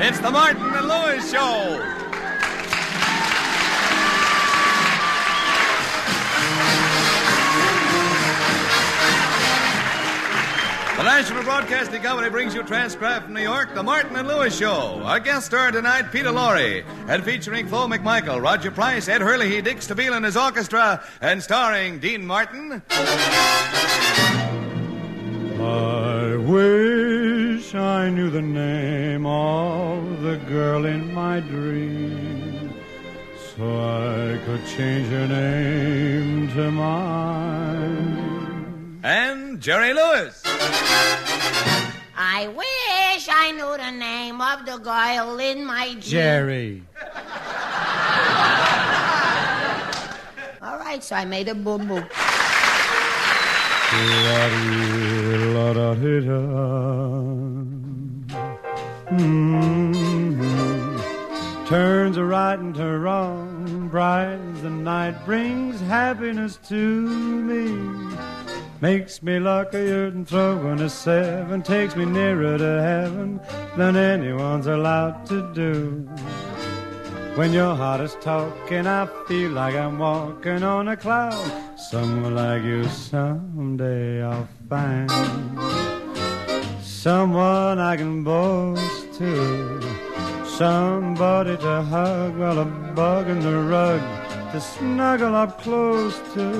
It's the Martin and Lewis Show. The National Broadcasting Company brings you transcribed from New York, the Martin and Lewis Show. Our guest star tonight, Peter Lorrie, and featuring Flo McMichael, Roger Price, Ed Hurley, Dick Stabile and his orchestra, and starring Dean Martin. I wish I knew the name of the girl in my dream, so I could change her name to mine. And Jerry Lewis. I wish I knew the name of the girl in my dream. Jerry. All right, so I made a boo-boo. Turns a right into wrong, brightens the night, brings happiness to me. Makes me luckier than throwing a 7, takes me nearer to heaven than anyone's allowed to do. When your heart is talking, I feel like I'm walking on a cloud. Someone like you someday I'll find. Someone I can boast to. Somebody to hug while a bug in the rug to snuggle up close to.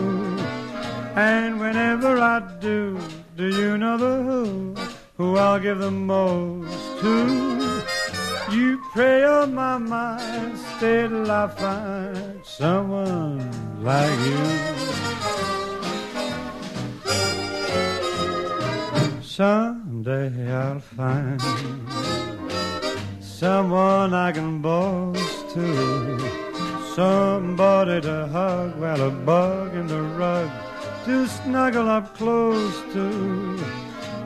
And whenever I do you know the who I'll give the most to? You pray on my mind, stay till I find someone like you. Someday I'll find someone I can boast to, somebody to hug while a bug in the rug to snuggle up close to.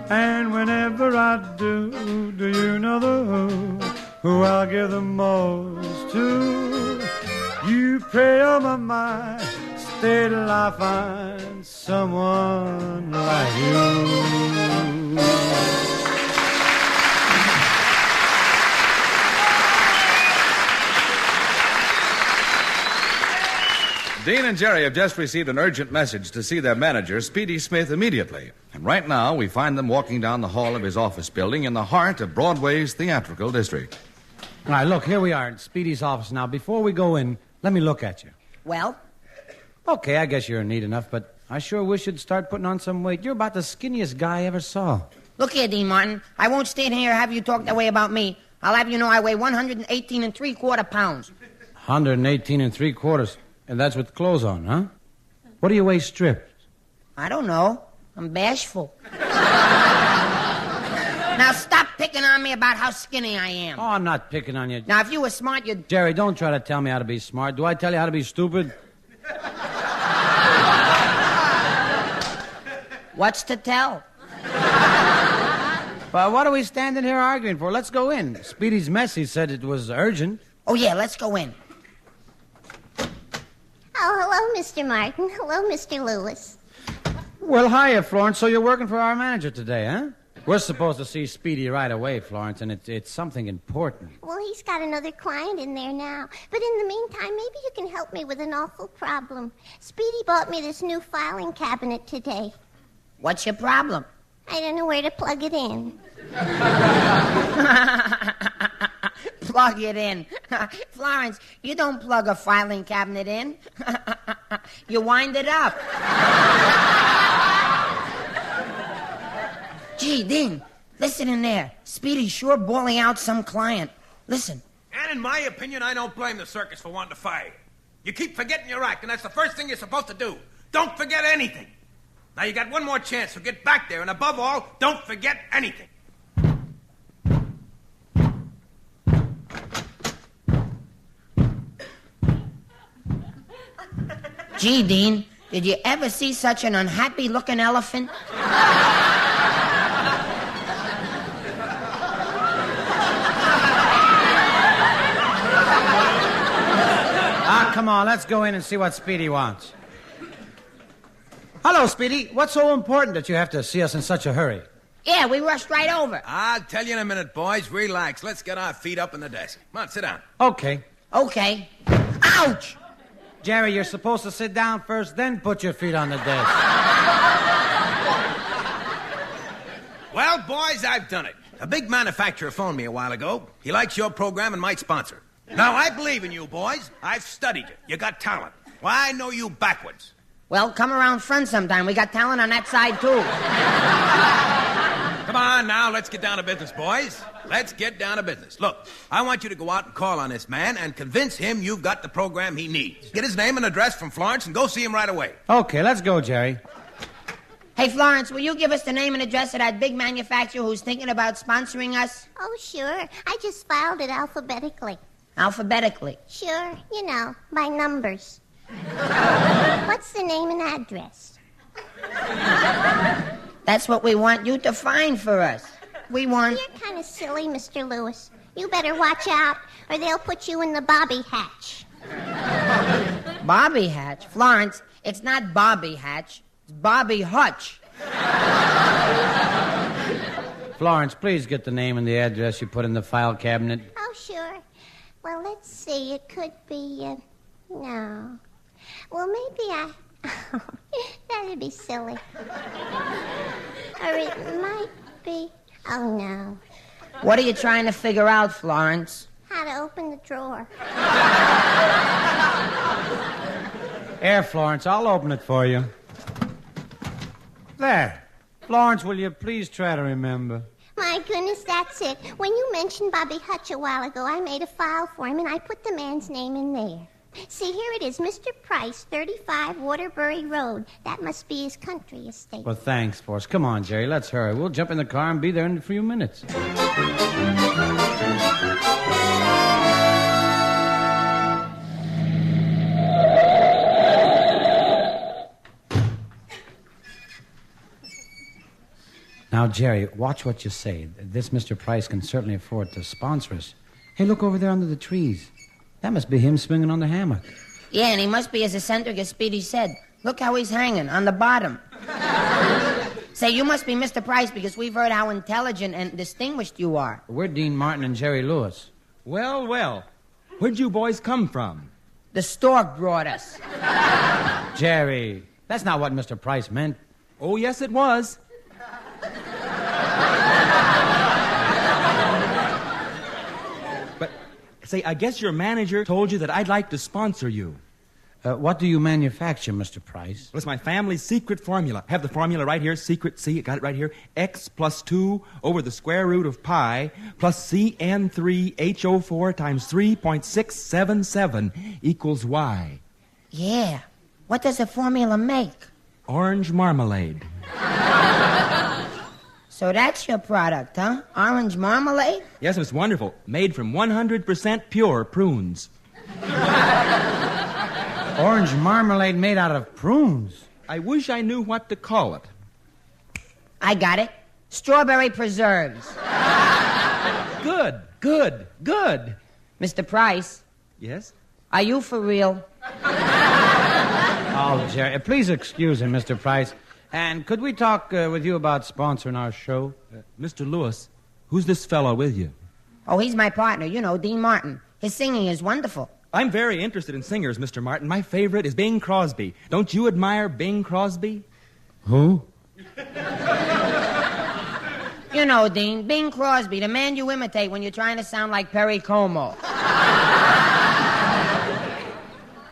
And whenever I do you know the who I'll give the most to? You pray on my mind, stay till I find someone like you. Dean and Jerry have just received an urgent message to see their manager, Speedy Smith, immediately. And right now, we find them walking down the hall of his office building in the heart of Broadway's theatrical district. All right, look, here we are in Speedy's office now. Before we go in, let me look at you. Well? Okay, I guess you're neat enough, but I sure wish you'd start putting on some weight. You're about the skinniest guy I ever saw. Look here, Dean Martin. I won't stand here and have you talk that way about me. I'll have you know I weigh 118 3/4 pounds. 118 3/4. And that's with clothes on, huh? What do you weigh stripped? I don't know. I'm bashful. Now stop picking on me about how skinny I am. Oh, I'm not picking on you. Now, if you were smart, you'd... Jerry, don't try to tell me how to be smart. Do I tell you how to be stupid? What's to tell? Well, what are we standing here arguing for? Let's go in. Speedy's message said it was urgent. Oh, yeah, let's go in. Oh, hello, Mr. Martin. Hello, Mr. Lewis. Well, hiya, Florence. So you're working for our manager today, huh? We're supposed to see Speedy right away, Florence, and it's something important. Well, he's got another client in there now. But in the meantime, maybe you can help me with an awful problem. Speedy bought me this new filing cabinet today. What's your problem? I don't know where to plug it in. Plug it in. Florence, you don't plug a filing cabinet in. You wind it up. Gee, Dean, listen in there. Speedy's sure bawling out some client. Listen. And in my opinion, I don't blame the circus for wanting to fire you. You keep forgetting your act, and that's the first thing you're supposed to do. Don't forget anything. Now, you got one more chance, so get back there, and above all, don't forget anything. Gee, Dean, did you ever see such an unhappy-looking elephant? Come on, let's go in and see what Speedy wants. Hello, Speedy. What's so important that you have to see us in such a hurry? Yeah, we rushed right over. I'll tell you in a minute, boys. Relax. Let's get our feet up in the desk. Come on, sit down. Okay. Okay. Ouch! Jerry, you're supposed to sit down first, then put your feet on the desk. Well, boys, I've done it. A big manufacturer phoned me a while ago. He likes your program and might sponsor it. Now, I believe in you, boys. I've studied you. You got talent. Well, I know you backwards. Well, come around front sometime. We got talent on that side, too. Come on now, let's get down to business, boys. Let's get down to business. Look, I want you to go out and call on this man and convince him you've got the program he needs. Get his name and address from Florence and go see him right away. Okay, let's go, Jerry. Hey, Florence, will you give us the name and address of that big manufacturer who's thinking about sponsoring us? Oh, sure. I just filed it alphabetically. Alphabetically? Sure, you know, by numbers. What's the name and address? That's what we want you to find for us. We want... You're kind of silly, Mr. Lewis. You better watch out, or they'll put you in the Bobby Hatch. Bobby Hatch? Florence, it's not Bobby Hatch. It's Bobby Hutch. Florence, please get the name and the address you put in the file cabinet. Oh, sure. Well, let's see. It could be, no. Well, maybe that'd be silly. Or it might be... Oh, no. What are you trying to figure out, Florence? How to open the drawer. Here, Florence, I'll open it for you. There. Florence, will you please try to remember? My goodness, that's it. When you mentioned Bobby Hutch a while ago, I made a file for him, and I put the man's name in there. See, here it is, Mr. Price, 35 Waterbury Road. That must be his country estate. Well, thanks, Forrest. Come on, Jerry, let's hurry. We'll jump in the car and be there in a few minutes. Now, Jerry, watch what you say. This Mr. Price can certainly afford to sponsor us. Hey, look over there under the trees. That must be him swinging on the hammock. Yeah, and he must be as eccentric as Speedy said. Look how he's hanging, on the bottom. Say, you must be Mr. Price because we've heard how intelligent and distinguished you are. We're Dean Martin and Jerry Lewis. Well, well. Where'd you boys come from? The stork brought us. Jerry, that's not what Mr. Price meant. Oh, yes, it was. But, say, I guess your manager told you that I'd like to sponsor you. What do you manufacture, Mr. Price? Well, it's my family's secret formula. I have the formula right here, secret, see, got it right here. X plus 2 over the square root of pi plus CN3HO4 times 3.677 equals Y. Yeah. What does the formula make? Orange marmalade. So that's your product, huh? Orange marmalade? Yes, it's wonderful. Made from 100% pure prunes. Orange marmalade made out of prunes. I wish I knew what to call it. I got it. Strawberry preserves. Good, good, good. Mr. Price, Yes? are you for real? Oh, Jerry, please excuse him, Mr. Price. And could we talk with you about sponsoring our show? Mr. Lewis, who's this fellow with you? Oh, he's my partner, you know, Dean Martin. His singing is wonderful. I'm very interested in singers, Mr. Martin. My favorite is Bing Crosby. Don't you admire Bing Crosby? Who? You know, Dean, Bing Crosby, the man you imitate when you're trying to sound like Perry Como.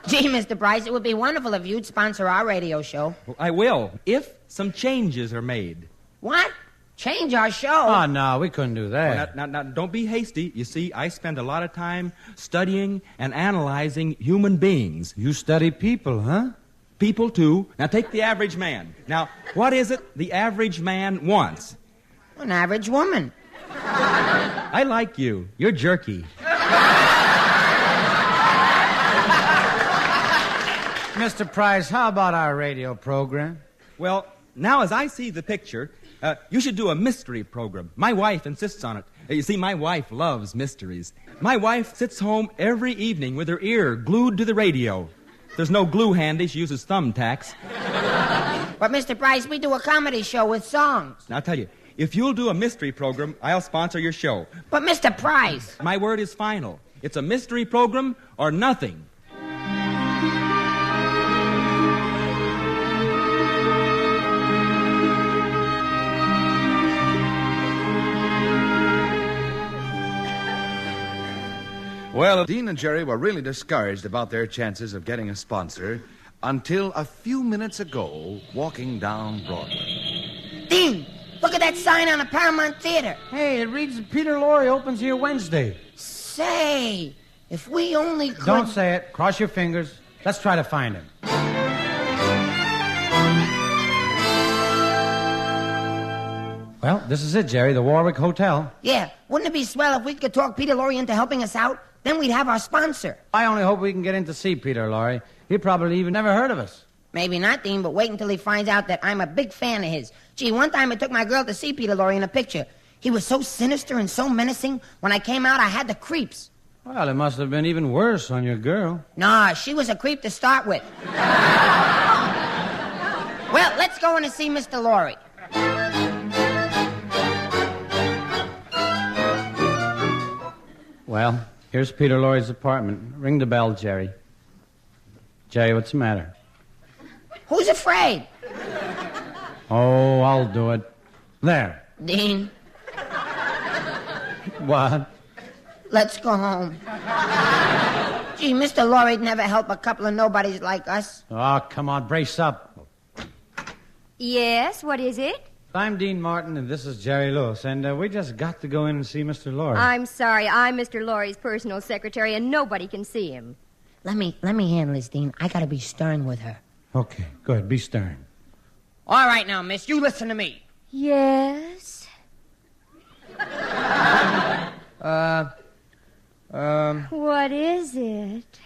Gee, Mr. Price, it would be wonderful if you'd sponsor our radio show. Well, I will, if some changes are made. What? Change our show? Oh, no, we couldn't do that. Well, now, don't be hasty. You see, I spend a lot of time studying and analyzing human beings. You study people, huh? People, too. Now, take the average man. Now, what is it the average man wants? An average woman. I like you. You're jerky. Mr. Price, how about our radio program? Well, now as I see the picture, you should do a mystery program. My wife insists on it. You see, my wife loves mysteries. My wife sits home every evening with her ear glued to the radio. If there's no glue handy, she uses thumbtacks. But, Mr. Price, we do a comedy show with songs. Now, I'll tell you, If you'll do a mystery program, I'll sponsor your show. But Mr. Price. My word is final. It's a mystery program or nothing. Well, Dean and Jerry were really discouraged about their chances of getting a sponsor until a few minutes ago, walking down Broadway. Dean, look at that sign on the Paramount Theater. Hey, it reads Peter Lorrie opens here Wednesday. Say, if we only could... Don't say it. Cross your fingers. Let's try to find him. Well, this is it, Jerry, the Warwick Hotel. Yeah, wouldn't it be swell if we could talk Peter Lorrie into helping us out? Then we'd have our sponsor. I only hope we can get in to see Peter Lorrie. He probably even never heard of us. Maybe not, Dean, but wait until he finds out that I'm a big fan of his. Gee, one time I took my girl to see Peter Lorrie in a picture. He was so sinister and so menacing, when I came out, I had the creeps. Well, it must have been even worse on your girl. Nah, she was a creep to start with. Well, let's go in and see Mr. Lorrie. Well, here's Peter Lorrie's apartment. Ring the bell, Jerry. Jerry, what's the matter? Who's afraid? Oh, I'll do it. There. Dean, What? let's go home. Gee, Mr. Lorrie'd never help a couple of nobodies like us. Oh, come on, brace up. Yes, what is it? I'm Dean Martin, and this is Jerry Lewis, and we just got to go in and see Mr. Lorrie. I'm sorry, I'm Mr. Lorrie's personal secretary, and nobody can see him. Let me handle this, Dean. I gotta be stern with her. Okay, good. Be stern. All right now, miss, you listen to me. Yes? What is it?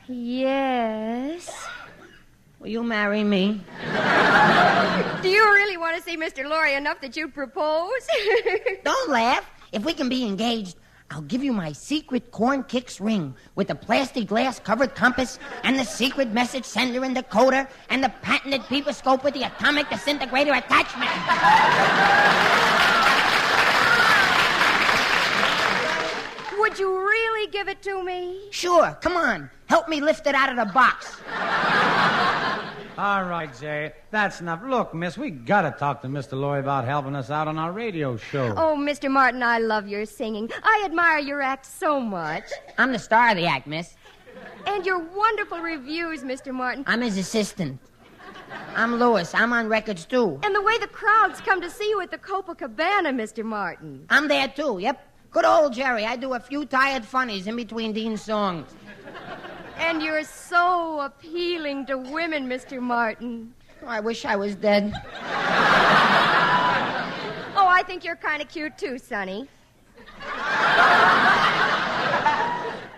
Yes? Will you marry me? Do you really want to see Mr. Lorrie enough that you'd propose? Don't laugh. If we can be engaged, I'll give you my secret corn kicks ring with the plastic glass covered compass and the secret message sender and decoder and the patented peeperscope with the atomic disintegrator attachment. Would you really give it to me? Sure, come on. Help me lift it out of the box. All right, Jerry. That's enough. Look, miss, we got to talk to Mr. Lorrie about helping us out on our radio show. Oh, Mr. Martin, I love your singing. I admire your act so much. I'm the star of the act, miss. And your wonderful reviews, Mr. Martin. I'm his assistant. I'm Lewis. I'm on records, too. And the way the crowds come to see you at the Copacabana, Mr. Martin. I'm there, too, yep. Good old Jerry. I do a few tired funnies in between Dean's songs. And you're so appealing to women, Mr. Martin. Oh, I wish I was dead. Oh, I think you're kind of cute, too, Sonny.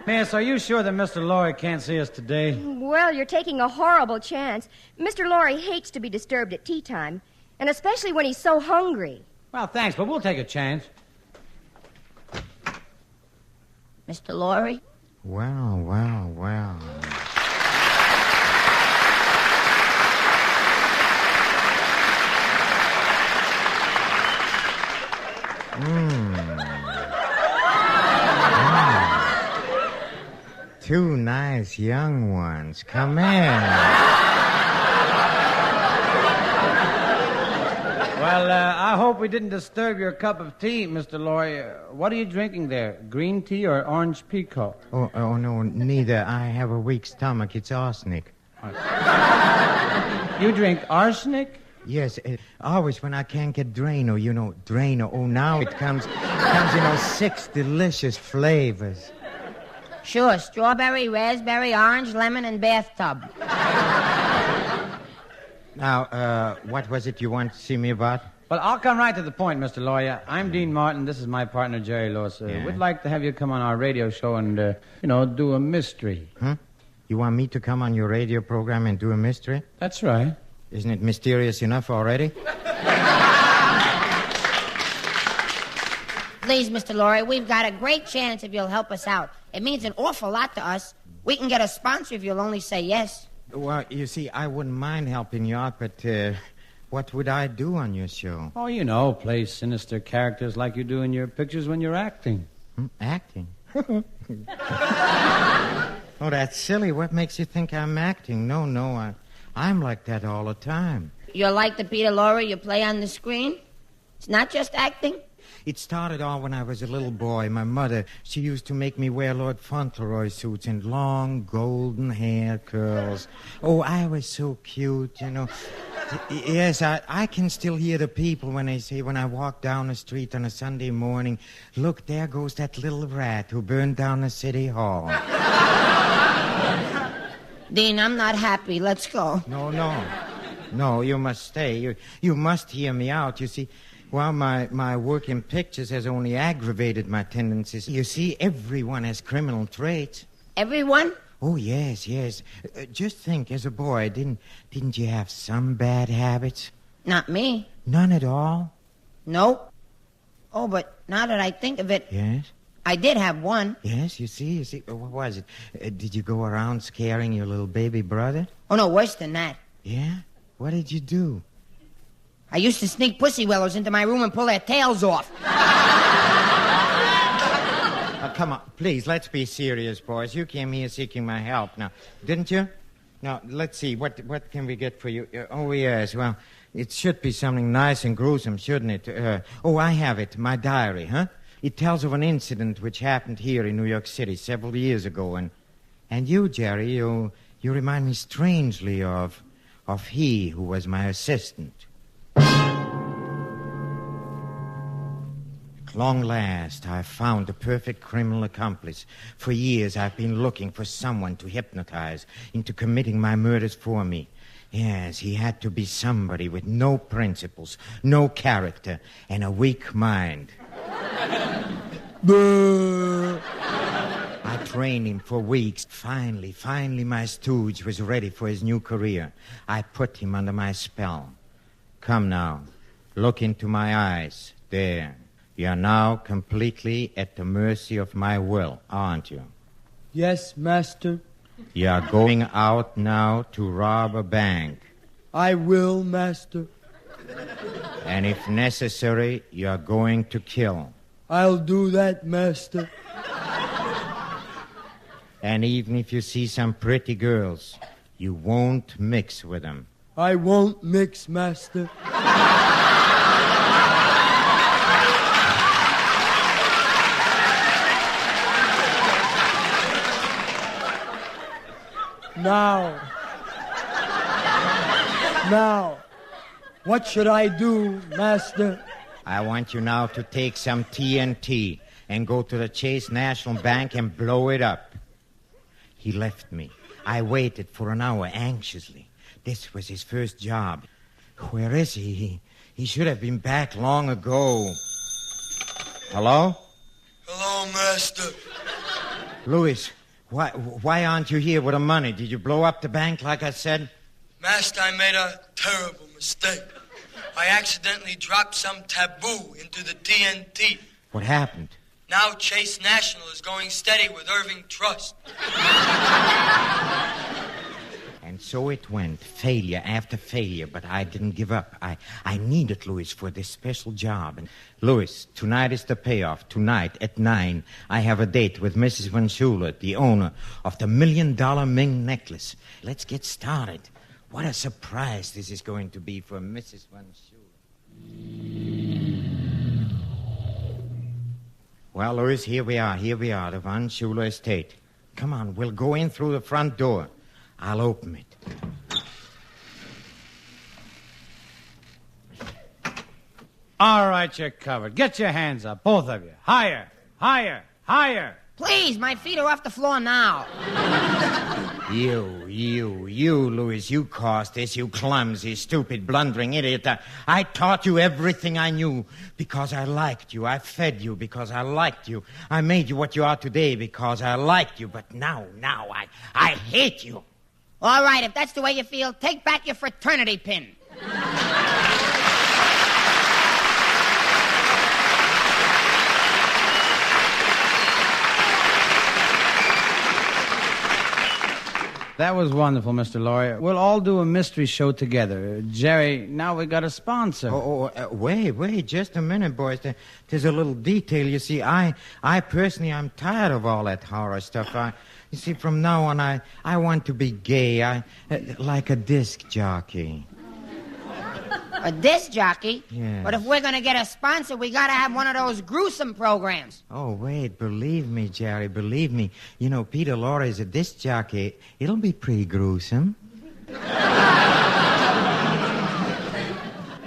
Miss, are you sure that Mr. Lorrie can't see us today? Well, you're taking a horrible chance. Mr. Lorrie hates to be disturbed at tea time, and especially when he's so hungry. Well, thanks, but we'll take a chance. Mr. Lorrie? Well, well, well. Two nice young ones. Come in. Well, I hope we didn't disturb your cup of tea, Mr. Lorrie. What are you drinking there? Green tea or orange pekoe? Oh, no, neither. I have a weak stomach. It's arsenic. You drink arsenic? Yes, always when I can't get Drano, Drano. Oh, now it comes in 6 delicious flavors. Sure, strawberry, raspberry, orange, lemon, and bathtub. Now, what was it you want to see me about? Well, I'll come right to the point, Mr. Lorrie. I'm Dean Martin. This is my partner, Jerry Lewis. Yeah. We'd like to have you come on our radio show and, do a mystery. Huh? You want me to come on your radio program and do a mystery? That's right. Isn't it mysterious enough already? Please, Mr. Lorrie, we've got a great chance if you'll help us out. It means an awful lot to us. We can get a sponsor if you'll only say yes. Well, you see, I wouldn't mind helping you out, but What would I do on your show? Oh, you know, play sinister characters like you do in your pictures when you're acting. Acting? Oh, that's silly. What makes you think I'm acting? No, I'm like that all the time. You're like the Peter Lorre you play on the screen? It's not just acting? It started all when I was a little boy. My mother, she used to make me wear Lord Fauntleroy suits and long golden hair curls. Oh, I was so cute, you know. Yes, I can still hear the people when they say, when I walk down the street on a Sunday morning, look, there goes that little rat who burned down the city hall. Dean, I'm not happy. Let's go. No, you must stay. You must hear me out. You see, well, my work in pictures has only aggravated my tendencies. You see, everyone has criminal traits. Everyone? Oh, yes. Just think, as a boy, didn't you have some bad habits? Not me. None at all? Nope. Oh, but now that I think of it... Yes? I did have one. Yes, you see. What was it? Did you go around scaring your little baby brother? Oh, no, worse than that. Yeah? What did you do? I used to sneak pussy willows into my room and pull their tails off. Come on, please, let's be serious, boys. You came here seeking my help now, didn't you? Now, let's see, what can we get for you? Oh, yes, well, it should be something nice and gruesome, shouldn't it? I have it, my diary, huh? It tells of an incident which happened here in New York City several years ago, and you, Jerry, you remind me strangely of he who was my assistant. At long last, I found the perfect criminal accomplice. For years, I've been looking for someone to hypnotize into committing my murders for me. Yes, he had to be somebody with no principles, no character, and a weak mind. I trained him for weeks. Finally, my stooge was ready for his new career. I put him under my spell. Come now, look into my eyes. There. You are now completely at the mercy of my will, aren't you? Yes, master. You are going out now to rob a bank. I will, master. And if necessary, you are going to kill. I'll do that, master. And even if you see some pretty girls, you won't mix with them. I won't mix, master. Now, what should I do, master? I want you now to take some TNT and go to the Chase National Bank and blow it up. He left me. I waited for an hour anxiously. This was his first job. Where is he? He should have been back long ago. Hello? Hello, master. Louis, why aren't you here with the money? Did you blow up the bank like I said? Master, I made a terrible mistake. I accidentally dropped some taboo into the TNT. What happened? Now Chase National is going steady with Irving Trust. And so it went, failure after failure, but I didn't give up. I needed Louis for this special job. And Louis, tonight is the payoff. Tonight at 9, I have a date with Mrs. Van Schuler, the owner of the $1 million Ming necklace. Let's get started. What a surprise this is going to be for Mrs. Van Schuler. Well, Louis, here we are, the Van Schuler estate. Come on, we'll go in through the front door. I'll open it. All right, you're covered. Get your hands up, both of you. Higher, higher, higher. Please, my feet are off the floor now. You, Louis, you caused this, you clumsy, stupid, blundering idiot. I taught you everything I knew because I liked you. I fed you because I liked you. I made you what you are today because I liked you. But now, I hate you. All right, if that's the way you feel, take back your fraternity pin. That was wonderful, Mr. Lorrie. We'll all do a mystery show together. Jerry, now we got a sponsor. Wait, just a minute, boys. There's a little detail. You see, I personally, I'm tired of all that horror stuff. You see, from now on, I want to be gay. Like a disc jockey. A disc jockey? Yes. But if we're going to get a sponsor, we got to have one of those gruesome programs. Oh, wait, believe me, Jerry, believe me. You know, Peter Lorre is a disc jockey. It'll be pretty gruesome.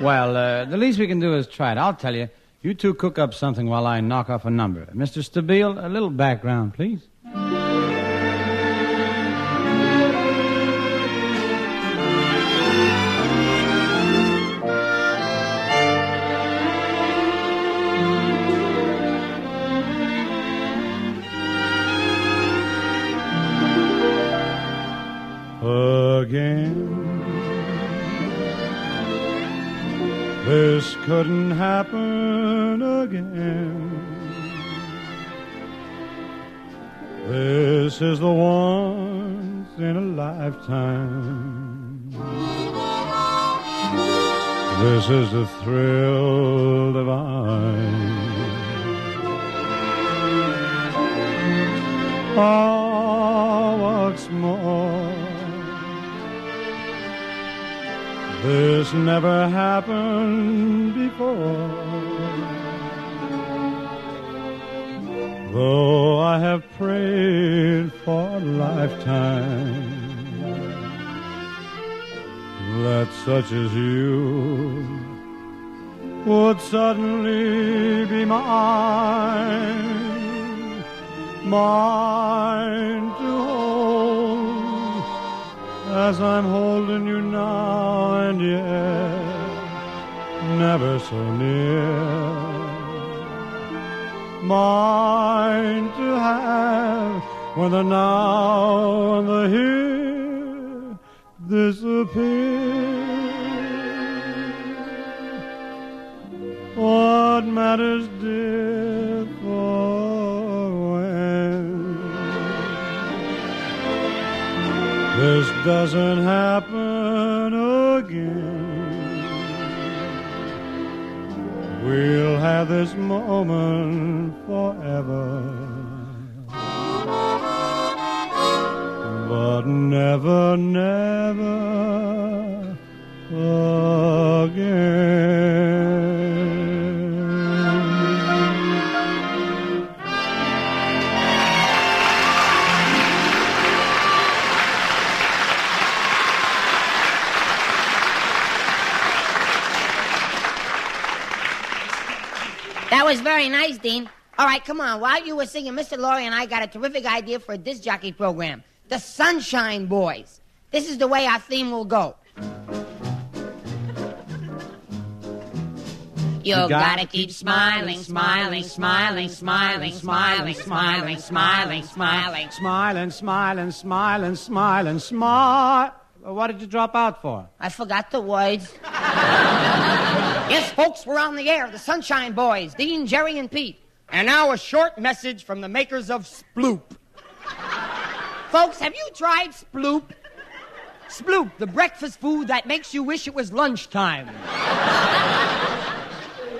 Well, the least we can do is try it. I'll tell you. You two cook up something while I knock off a number. Mr. Stabile, a little background, please. Again, this couldn't happen again. This is the once in a lifetime. This is the thrill divine. Oh, what's more, this never happened before. Though I have prayed for a lifetime that such as you would suddenly be mine, mine to hold as I'm holding you now, and yet never so near. Mine to have when the now and the here disappear. What matters, dear, for when this doesn't happen again? We'll have this moment forever, but never, never again. That was very nice, Dean. All right, come on. While you were singing, Mr. Lorrie and I got a terrific idea for a disc jockey program. The Sunshine Boys. This is the way our theme will go. You gotta keep smiling, smiling, smiling, smiling, smiling, smiling, smiling, smiling. Smiling, smiling, smiling, smiling, smile. What did you drop out for? I forgot the words. Yes, folks, we're on the air. The Sunshine Boys, Dean, Jerry, and Pete. And now a short message from the makers of Sploop. Folks, have you tried Sploop? Sploop, the breakfast food that makes you wish it was lunchtime.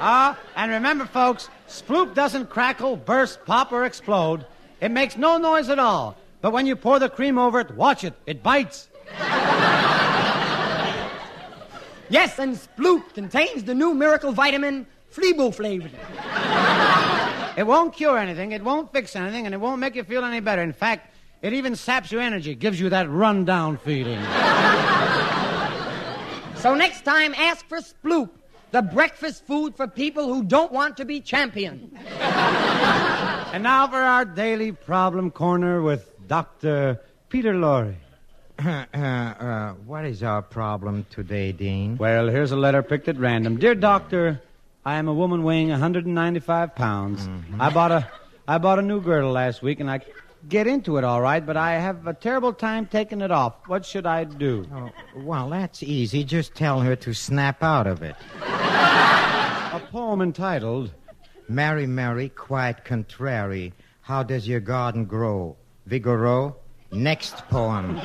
And remember, folks, Sploop doesn't crackle, burst, pop, or explode. It makes no noise at all. But when you pour the cream over it, watch it. It bites. Yes, and Sploop contains the new miracle vitamin, Flebo-flavored. It won't cure anything, it won't fix anything, and it won't make you feel any better. In fact, it even saps your energy, gives you that run-down feeling. So next time, ask for Sploop, the breakfast food for people who don't want to be champion. And now for our daily problem corner with Dr. Peter Lorre. What is our problem today, Dean? Well, here's a letter picked at random. Dear Doctor, I am a woman weighing 195 pounds. Mm-hmm. I bought a new girdle last week, and I get into it all right, but I have a terrible time taking it off. What should I do? Oh, well, that's easy. Just tell her to snap out of it. A poem entitled, Mary, Mary, quite contrary. How does your garden grow? Vigorous? Next poem.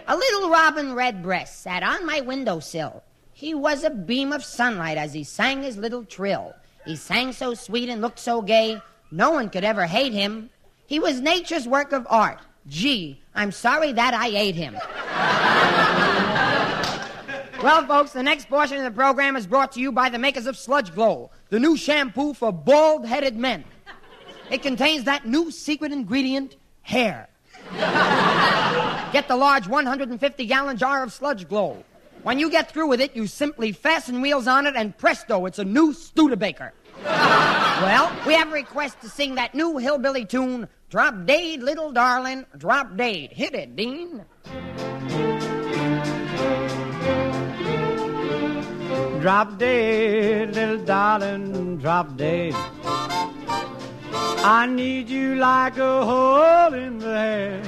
A little robin redbreast sat on my windowsill. He was a beam of sunlight as he sang his little trill. He sang so sweet and looked so gay, no one could ever hate him. He was nature's work of art. Gee, I'm sorry that I ate him. Well, folks, the next portion of the program is brought to you by the makers of Sludge Glow, the new shampoo for bald-headed men. It contains that new secret ingredient, hair. Get the large 150-gallon jar of Sludge Glow. When you get through with it, you simply fasten wheels on it, and presto, it's a new Studebaker. Well, we have a request to sing that new hillbilly tune, Drop Dead, Little Darling, Drop Dead. Hit it, Dean. Drop dead, little darling, drop dead. I need you like a hole in the head.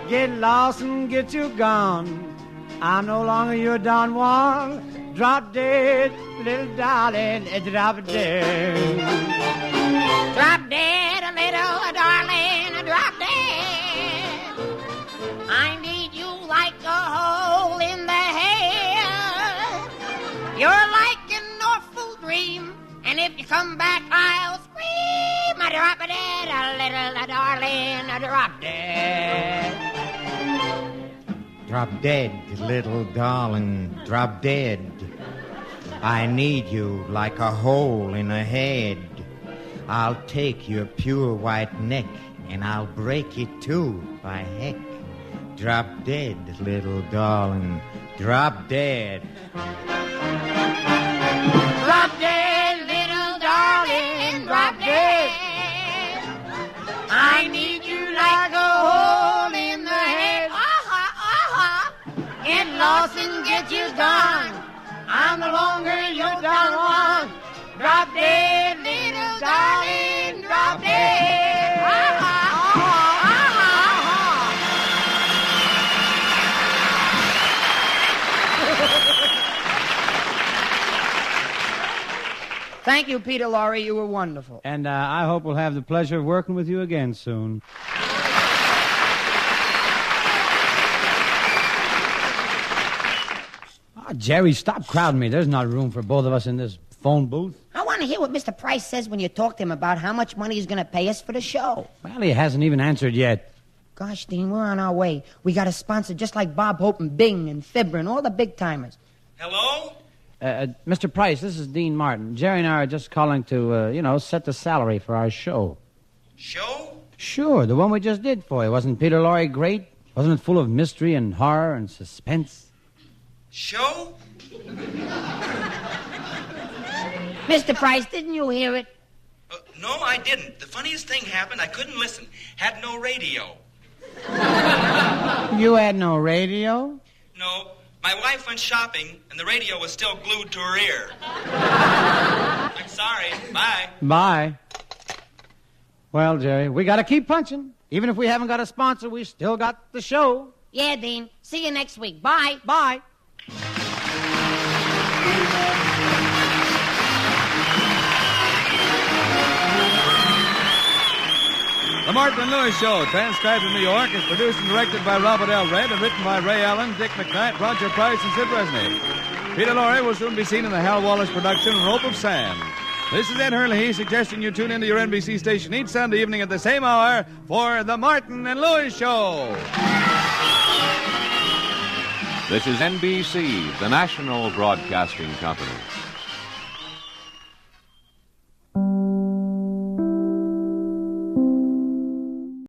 Get lost and get you gone. I'm no longer your Don Juan. Drop dead, little darling, drop dead. Drop dead, little darling, drop dead. I need you like a hole in the head. You're like an awful dream, and if you come back, I'll scream. Drop dead, little darling, drop dead. Drop dead, little darling, drop dead. I need you like a hole in a head. I'll take your pure white neck and I'll break it too, by heck. Drop dead, little darling, drop dead. Drop dead, little darling, drop dead. I need you like a hole in the head. Get lost and get you gone. I'm no longer your Don Juan. Drop dead, little darling, drop dead. Thank you, Peter Lorrie. You were wonderful. And I hope we'll have the pleasure of working with you again soon. Oh, Jerry, stop crowding me. There's not room for both of us in this phone booth. I want to hear what Mr. Price says when you talk to him about how much money he's going to pay us for the show. Well, he hasn't even answered yet. Gosh, Dean, we're on our way. We got a sponsor just like Bob Hope and Bing and Fibber and all the big-timers. Hello? Mr. Price, this is Dean Martin. Jerry and I are just calling to, set the salary for our show. Show? Sure, the one we just did for you. Wasn't Peter Lorrie great? Wasn't it full of mystery and horror and suspense? Show? Mr. Price, didn't you hear it? No, I didn't. The funniest thing happened. I couldn't listen. Had no radio. You had no radio? No. My wife went shopping, and the radio was still glued to her ear. I'm sorry. Bye. Bye. Well, Jerry, we got to keep punching. Even if we haven't got a sponsor, we still got the show. Yeah, Dean. See you next week. Bye. Bye. The Martin and Lewis Show, transcribed in New York, is produced and directed by Robert L. Red and written by Ray Allen, Dick McKnight, Roger Price, and Sid Resnick. Peter Lorrie will soon be seen in the Hal Wallace production, Rope of Sand. This is Ed Hurley suggesting you tune into your NBC station each Sunday evening at the same hour for The Martin and Lewis Show. This is NBC, the national broadcasting company.